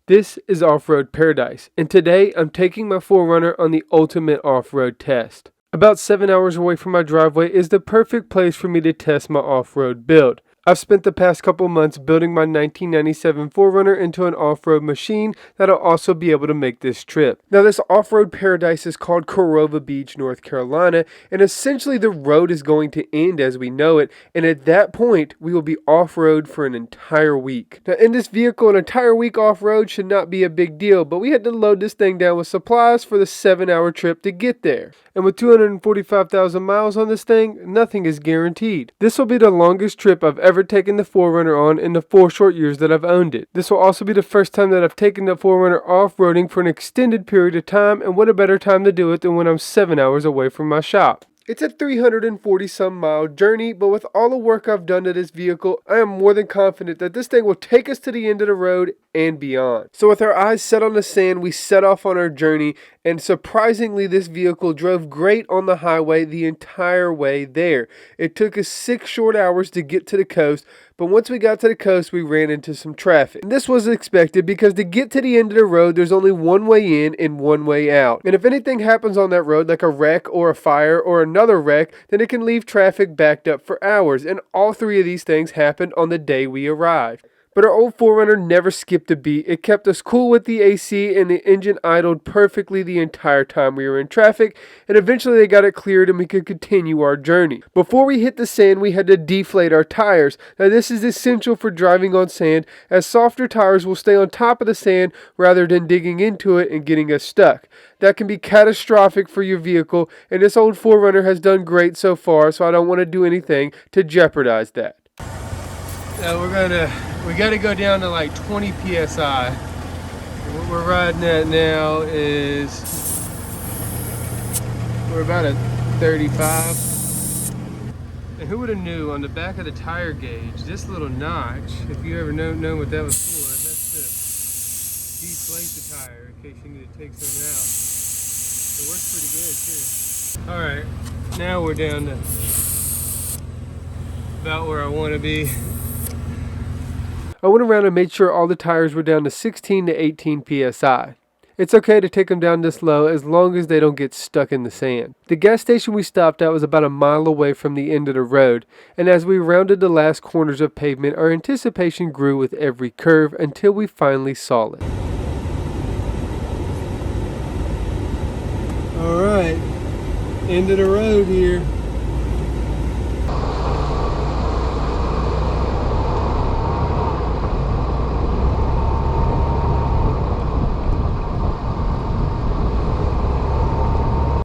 This is Off-Road Paradise, and today I'm taking my 4Runner on the ultimate off-road test. About 7 hours away from my driveway is the perfect place for me to test my off-road build. I've spent the past couple months building my 1997 4Runner into an off-road machine that'll also be able to make this trip. Now this off-road paradise is called Corova Beach, North Carolina, and essentially the road is going to end as we know it, and at that point we will be off-road for an entire week. Now in this vehicle, an entire week off-road should not be a big deal, but we had to load this thing down with supplies for the 7-hour trip to get there. And with 245,000 miles on this thing, nothing is guaranteed. This will be the longest trip I've ever taken the 4Runner on in the 4 short years that I've owned it. This will also be the first time that I've taken the 4Runner off-roading for an extended period of time, and what a better time to do it than when I'm 7 hours away from my shop. It's a 340 some mile journey, but with all the work I've done to this vehicle, I am more than confident that this thing will take us to the end of the road and beyond. So with our eyes set on the sand, we set off on our journey, and surprisingly this vehicle drove great on the highway the entire way there. It took us 6 short hours to get to the coast, but once we got to the coast we ran into some traffic. And this was expected because to get to the end of the road there's only one way in and one way out. And if anything happens on that road, like a wreck or a fire or another wreck, then it can leave traffic backed up for hours, and all 3 of these things happened on the day we arrived. But our old 4Runner never skipped a beat. It kept us cool with the AC, and the engine idled perfectly the entire time we were in traffic, and eventually they got it cleared and we could continue our journey. Before we hit the sand, we had to deflate our tires. Now this is essential for driving on sand, as softer tires will stay on top of the sand rather than digging into it and getting us stuck. That can be catastrophic for your vehicle, and this old 4Runner has done great so far, so I don't want to do anything to jeopardize that. Now we got to go down to like 20 psi. What we're riding at now is we're about at 35. And who would have knew on the back of the tire gauge, this little notch, if you ever known what that was for, that's to deflate the tire in case you need to take some out. It works pretty good too. All right, now we're down to about where I want to be. I went around and made sure all the tires were down to 16 to 18 psi. It's okay to take them down this low as long as they don't get stuck in the sand. The gas station we stopped at was about a mile away from the end of the road, and as we rounded the last corners of pavement, our anticipation grew with every curve until we finally saw it. Alright, end of the road here.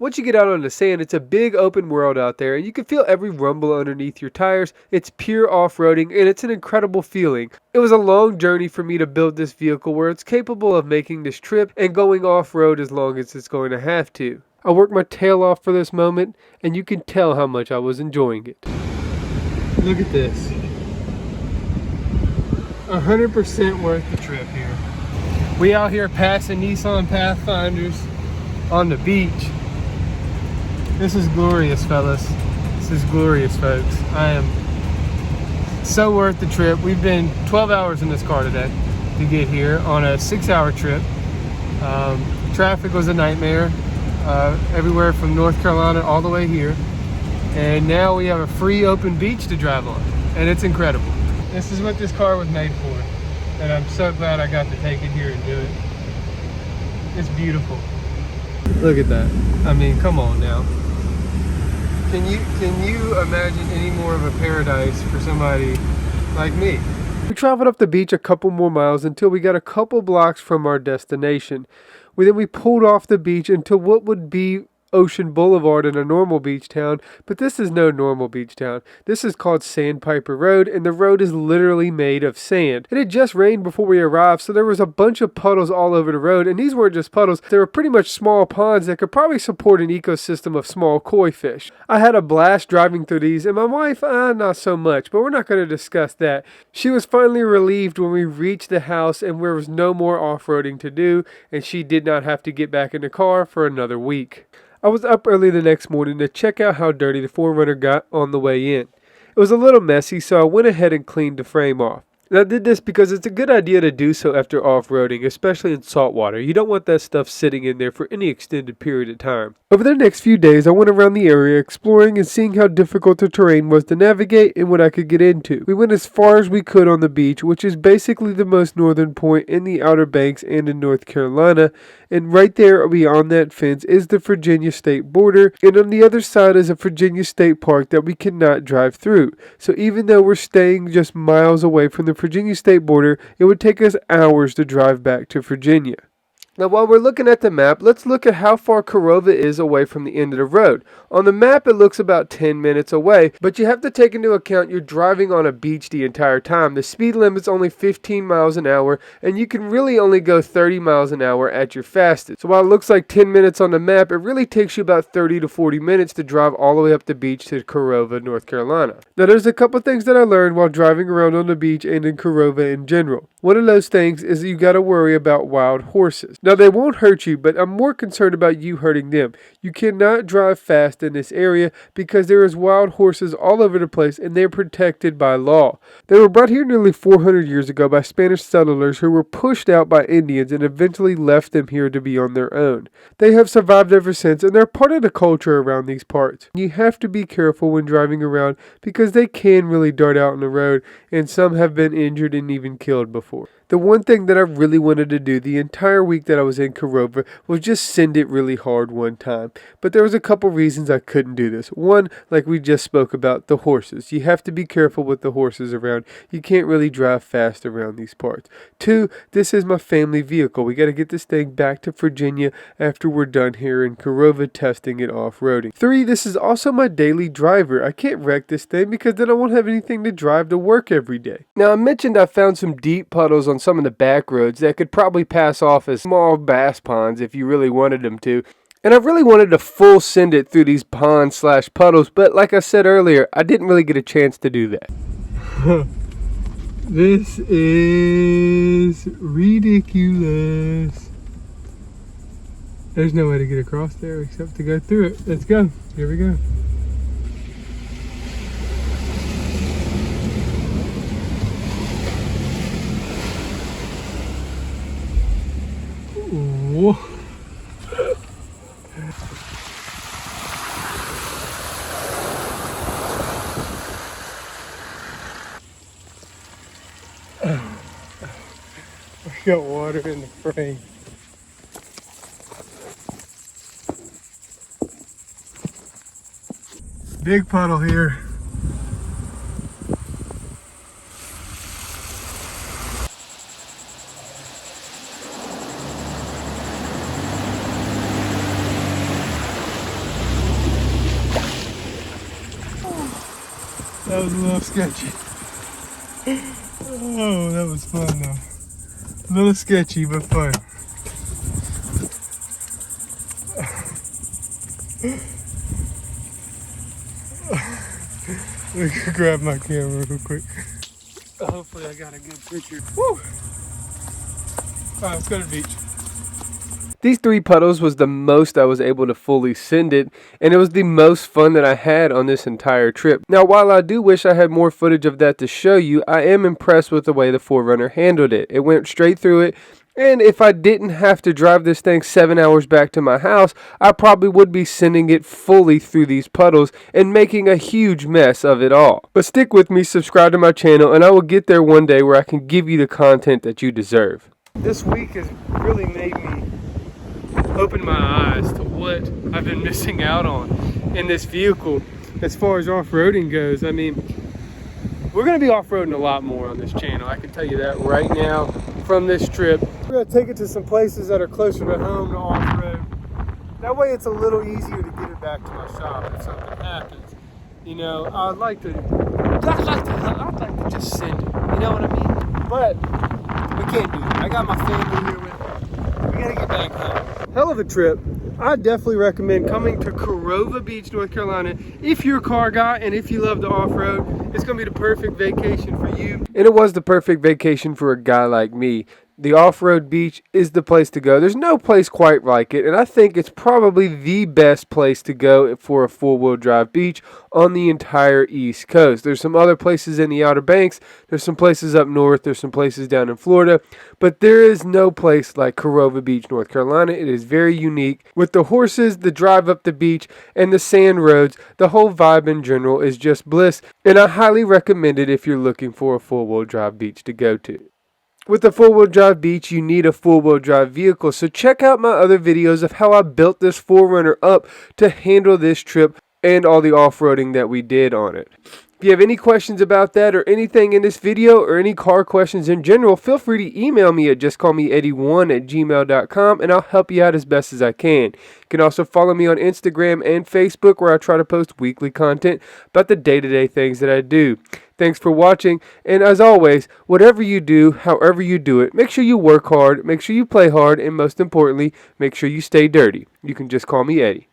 Once you get out on the sand, it's a big open world out there, and you can feel every rumble underneath your tires. It's pure off-roading, and it's an incredible feeling. It was a long journey for me to build this vehicle where it's capable of making this trip and going off-road as long as it's going to have to. I worked my tail off for this moment, and you can tell how much I was enjoying it. Look at this. 100% worth the trip here. We out here passing Nissan Pathfinders on the beach. This is glorious, fellas. This is glorious, folks. I am so worth the trip. We've been 12 hours in this car today to get here on a 6-hour trip. Traffic was a nightmare everywhere from North Carolina all the way here. And now we have a free open beach to drive on. And it's incredible. This is what this car was made for. And I'm so glad I got to take it here and do it. It's beautiful. Look at that. I mean, come on now. Can you imagine any more of a paradise for somebody like me? We traveled up the beach a couple more miles until we got a couple blocks from our destination. Then we pulled off the beach into what would be Ocean Boulevard in a normal beach town, but this is no normal beach town. This is called Sandpiper Road, and the road is literally made of sand. It had just rained before we arrived, so there was a bunch of puddles all over the road, and these weren't just puddles, they were pretty much small ponds that could probably support an ecosystem of small koi fish. I had a blast driving through these, and my wife, not so much, but we're not going to discuss that. She was finally relieved when we reached the house and there was no more off-roading to do, and she did not have to get back in the car for another week. I was up early the next morning to check out how dirty the 4Runner got on the way in. It was a little messy, so I went ahead and cleaned the frame off. And I did this because it's a good idea to do so after off-roading, especially in salt water. You don't want that stuff sitting in there for any extended period of time. Over the next few days, I went around the area exploring and seeing how difficult the terrain was to navigate and what I could get into. We went as far as we could on the beach, which is basically the most northern point in the Outer Banks and in North Carolina. And right there beyond that fence is the Virginia state border. And on the other side is a Virginia state park that we cannot drive through. So even though we're staying just miles away from the Virginia state border, it would take us hours to drive back to Virginia. Now while we're looking at the map, let's look at how far Corova is away from the end of the road. On the map it looks about 10 minutes away, but you have to take into account you're driving on a beach the entire time. The speed limit's only 15 miles an hour, and you can really only go 30 miles an hour at your fastest. So while it looks like 10 minutes on the map, it really takes you about 30 to 40 minutes to drive all the way up the beach to Corova, North Carolina. Now there's a couple things that I learned while driving around on the beach and in Corova in general. One of those things is that you got to worry about wild horses. Now they won't hurt you, but I'm more concerned about you hurting them. You cannot drive fast in this area because there is wild horses all over the place and they're protected by law. They were brought here nearly 400 years ago by Spanish settlers who were pushed out by Indians and eventually left them here to be on their own. They have survived ever since and they're part of the culture around these parts. You have to be careful when driving around because they can really dart out on the road and some have been injured and even killed before. The one thing that I really wanted to do the entire week that I was in Corova was just send it really hard one time. But there was a couple reasons I couldn't do this. One, like we just spoke about, the horses. You have to be careful with the horses around. You can't really drive fast around these parts. Two, this is my family vehicle. We got to get this thing back to Virginia after we're done here in Corova testing it off-roading. Three, this is also my daily driver. I can't wreck this thing because then I won't have anything to drive to work every day. Now I mentioned I found some deep puddles on some of the back roads that could probably pass off as small bass ponds if you really wanted them to. And I really wanted to full send it through these ponds/puddles, but like I said earlier, I didn't really get a chance to do that. This is ridiculous. There's no way to get across there except to go through it. Let's go. Here we go. Whoa. We got water in the frame. Big puddle here. That was a little sketchy. Oh, that was fun though. A little sketchy, but fun. Let me grab my camera real quick. Hopefully I got a good picture. Woo! Alright, let's go to the beach. These 3 puddles was the most I was able to fully send it, and it was the most fun that I had on this entire trip. Now, while I do wish I had more footage of that to show you, I am impressed with the way the 4Runner handled it. It went straight through it, and if I didn't have to drive this thing 7 hours back to my house, I probably would be sending it fully through these puddles and making a huge mess of it all. But stick with me, subscribe to my channel, and I will get there one day where I can give you the content that you deserve. This week has really made me open my eyes to what I've been missing out on in this vehicle as far as off-roading goes. I mean, we're going to be off-roading a lot more on this channel, I can tell you that right now from this trip. We're going to take it to some places that are closer to home to off-road. That way it's a little easier to get it back to my shop if something happens. You know, I'd like to just send it, you know what I mean? But we can't do that. I got my family here with me. We gotta get back home. Hell of a trip. I definitely recommend coming to Corova Beach, North Carolina. If you're a car guy and if you love to off-road, it's gonna be the perfect vacation for you. And it was the perfect vacation for a guy like me. The off-road beach is the place to go. There's no place quite like it, and I think it's probably the best place to go for a four-wheel drive beach on the entire East Coast. There's some other places in the Outer Banks. There's some places up north. There's some places down in Florida, but there is no place like Corova Beach, North Carolina. It is very unique. With the horses, the drive up the beach, and the sand roads, the whole vibe in general is just bliss, and I highly recommend it if you're looking for a four-wheel drive beach to go to. With a four-wheel drive beach, you need a four-wheel drive vehicle, so check out my other videos of how I built this 4Runner up to handle this trip and all the off-roading that we did on it. If you have any questions about that or anything in this video or any car questions in general, feel free to email me at justcallmeeddie1@gmail.com and I'll help you out as best as I can. You can also follow me on Instagram and Facebook where I try to post weekly content about the day-to-day things that I do. Thanks for watching, and as always, whatever you do, however you do it, make sure you work hard, make sure you play hard, and most importantly, make sure you stay dirty. You can just call me Eddie.